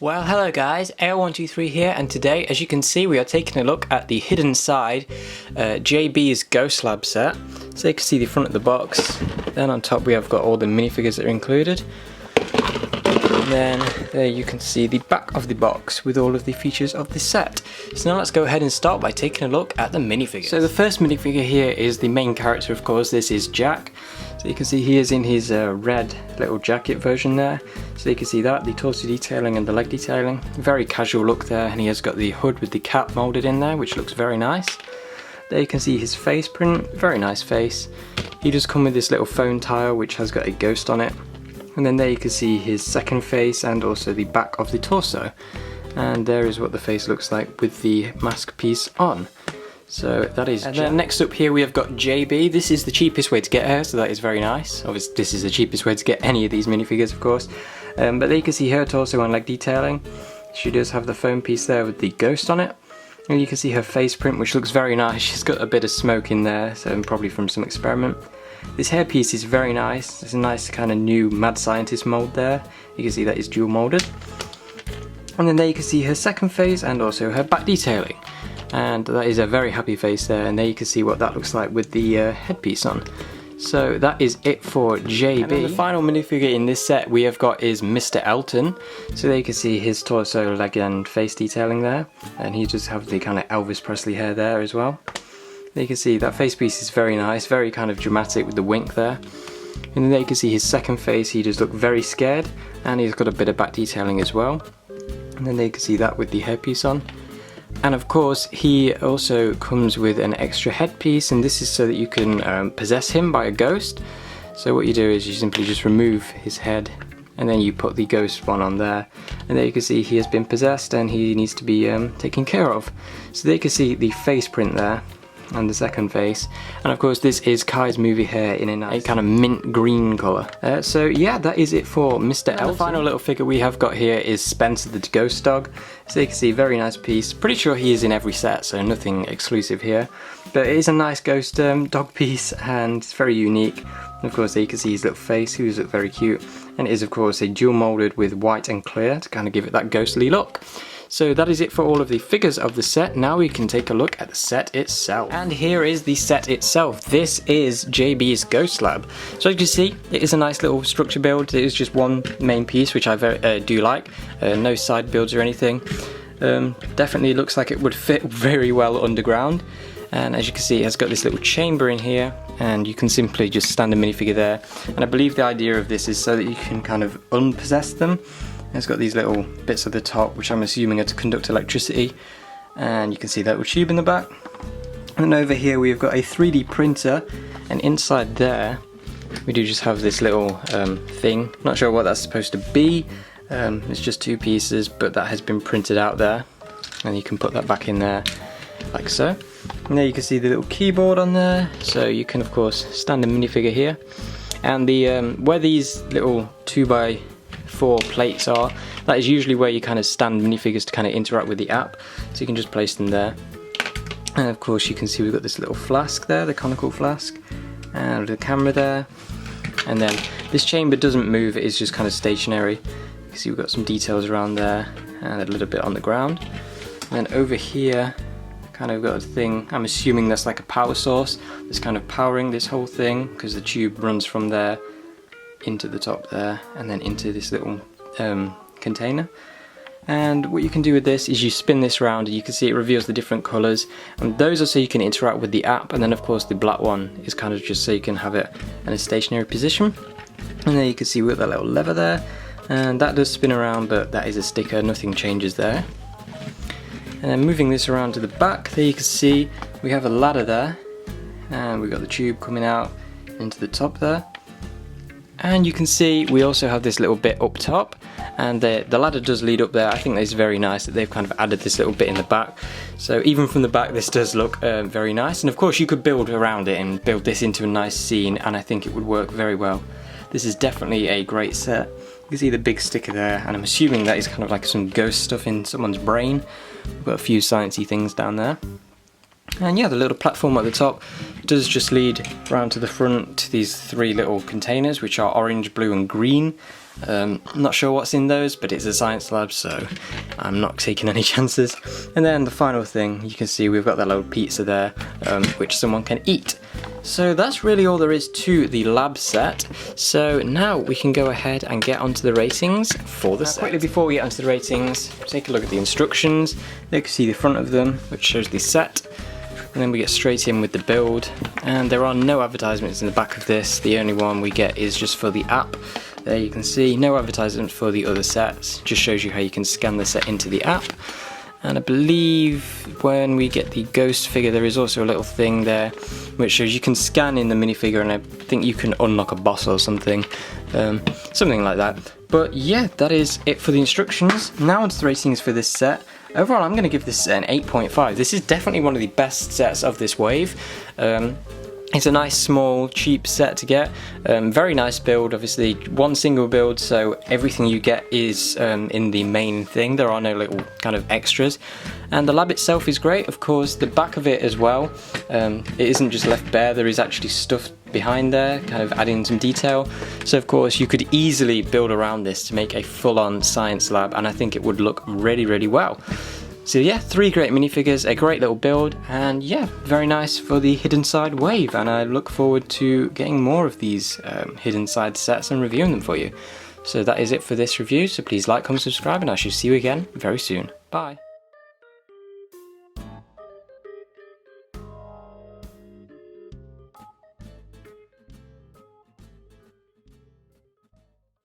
Well, hello guys, AL123 here, and today, as you can see, we are taking a look at the Hidden Side JB's Ghost Lab set. So you can see the front of the box, then on top we have got all the minifigures that are included. And then there you can see the back of the box with all of the features of the set. So now let's go ahead and start by taking a look at the minifigures. So the first minifigure here is the main character, of course. This is Jack. So you can see he is in his red little jacket version there. So you can see that, the torso detailing and the leg detailing. Very casual look there, and he has got the hood with the cap moulded in there, which looks very nice. There you can see his face print, very nice face. He does come with this little phone tile which has got a ghost on it. And then there you can see his second face and also the back of the torso. And there is what the face looks like with the mask piece on. So that is Jack. Then next up here we have got JB. This is the cheapest way to get her, so that is very nice. Obviously this is the cheapest way to get any of these minifigures, of course. But there you can see her torso and leg detailing. She does have the foam piece there with the ghost on it. And you can see her face print, which looks very nice. She's got a bit of smoke in there, so probably from some experiment. This hairpiece is very nice. It's a nice kind of new mad scientist mold there. You can see that is dual molded. And then there you can see her second face and also her back detailing. And that is a very happy face there, and there you can see what that looks like with the headpiece on. So that is it for JB. And then the final minifigure in this set we have got is Mr. Elton. So there you can see his torso, leg and face detailing there. And he does have the kind of Elvis Presley hair there as well. There you can see that face piece is very nice, very kind of dramatic with the wink there. And then there you can see his second face. He does look very scared, and he's got a bit of back detailing as well. And then there you can see that with the hairpiece on. And of course he also comes with an extra headpiece, and this is so that you can possess him by a ghost. So what you do is you simply just remove his head and then you put the ghost one on there, and there you can see he has been possessed and he needs to be taken care of. So there you can see the face print there and the second face, and of course this is Kai's movie hair in a nice kind of mint green colour. So yeah, that is it for Mr. Elton. The final little figure we have got here is Spencer the Ghost Dog. So you can see, very nice piece. Pretty sure he is in every set, so nothing exclusive here, but it is a nice ghost dog piece, and it's very unique. And of course there you can see his little face, he does look very cute, and it is of course a dual molded with white and clear to kind of give it that ghostly look. So that is it for all of the figures of the set. Now we can take a look at the set itself. And here is the set itself. This is JB's Ghost Lab. So as you can see, it is a nice little structure build. It is just one main piece, which I do like. No side builds or anything. Definitely looks like it would fit very well underground. And as you can see, it has got this little chamber in here, and you can simply just stand a minifigure there. And I believe the idea of this is so that you can kind of unpossess them. It's got these little bits at the top, which I'm assuming are to conduct electricity, and you can see that little tube in the back. And over here we've got a 3D printer, and inside there we do just have this little thing. Not sure what that's supposed to be. It's just two pieces, but that has been printed out there, and you can put that back in there like so. And there you can see the little keyboard on there, so you can of course stand a minifigure here. And the where these little 2x4 plates are, that is usually where you kind of stand minifigures to kind of interact with the app, so you can just place them there. And of course you can see we've got this little flask there, the conical flask, and the camera there. And then this chamber doesn't move, it is just kind of stationary. You can see we've got some details around there and a little bit on the ground. And then over here kind of got a thing, I'm assuming that's like a power source that's kind of powering this whole thing, because the tube runs from there into the top there and then into this little container. And what you can do with this is you spin this around, and you can see it reveals the different colours, and those are so you can interact with the app. And then of course the black one is kind of just so you can have it in a stationary position. And there you can see we've got that little lever there, and that does spin around, but that is a sticker, nothing changes there. And then moving this around to the back, there you can see we have a ladder there, and we've got the tube coming out into the top there. And you can see we also have this little bit up top, and the ladder does lead up there. I think it's very nice that they've kind of added this little bit in the back. So even from the back this does look very nice, and of course you could build around it and build this into a nice scene, and I think it would work very well. This is definitely a great set. You can see the big sticker there, and I'm assuming that is kind of like some ghost stuff in someone's brain. We've got a few sciencey things down there. And yeah, the little platform at the top does just lead round to the front to these three little containers, which are orange, blue and green. Not sure what's in those, but it's a science lab, so I'm not taking any chances. And then the final thing, you can see we've got that little pizza there, which someone can eat. So that's really all there is to the lab set. So now we can go ahead and get onto the ratings for the set. Quickly before we get onto the ratings, take a look at the instructions. You can see the front of them, which shows the set. And then we get straight in with the build. And there are no advertisements in the back of this. The only one we get is just for the app. There you can see, no advertisement for the other sets. Just shows you how you can scan the set into the app. And I believe when we get the ghost figure, there is also a little thing there which shows you can scan in the minifigure, and I think you can unlock a boss or something, something like that. But yeah, that is it for the instructions. Now onto the ratings for this set. Overall, I'm going to give this an 8.5. This is definitely one of the best sets of this wave. It's a nice, small, cheap set to get. Very nice build, obviously one single build, so everything you get is in the main thing. There are no little kind of extras. And the lab itself is great, of course, the back of it as well. It isn't just left bare, there is actually stuff behind there, kind of adding some detail. So of course you could easily build around this to make a full-on science lab, and I think it would look really, really well. So yeah, 3 great minifigures, a great little build, and yeah, very nice for the Hidden Side wave, and I look forward to getting more of these Hidden Side sets and reviewing them for you. So that is it for this review, so please like, comment, subscribe, and I shall see you again very soon. Bye!